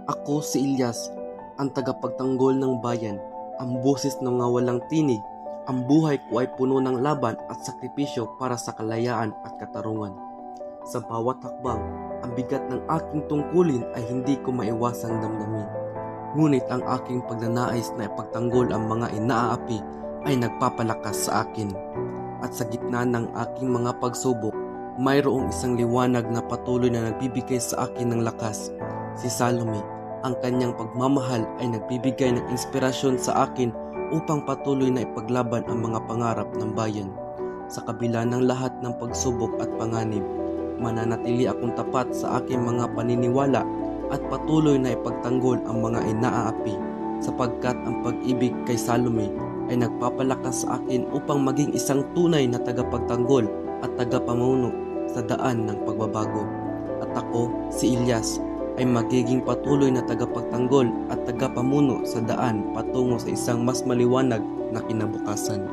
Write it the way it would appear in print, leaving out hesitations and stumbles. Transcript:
Ako si Ilyas, ang tagapagtanggol ng bayan, ang boses ng mga walang tinig. Ang buhay ko ay puno ng laban at sakripisyo para sa kalayaan at katarungan. Sa bawat hakbang, ang bigat ng aking tungkulin ay hindi ko maiwasang damdamin. Ngunit ang aking pagnanais na ipagtanggol ang mga inaapi ay nagpapalakas sa akin. At sa gitna ng aking mga pagsubok, mayroong isang liwanag na patuloy na nagbibigay sa akin ng lakas. Si Salome, ang kanyang pagmamahal ay nagbibigay ng inspirasyon sa akin upang patuloy na ipaglaban ang mga pangarap ng bayan. Sa kabila ng lahat ng pagsubok at panganib, mananatili akong tapat sa aking mga paniniwala at patuloy na ipagtanggol ang mga inaapi, sapagkat ang pag-ibig kay Salome ay nagpapalakas sa akin upang maging isang tunay na tagapagtanggol at tagapamuno sa daan ng pagbabago. At ako, si Ilyas, ay magiging patuloy na tagapagtanggol at tagapamuno sa daan patungo sa isang mas maliwanag na kinabukasan.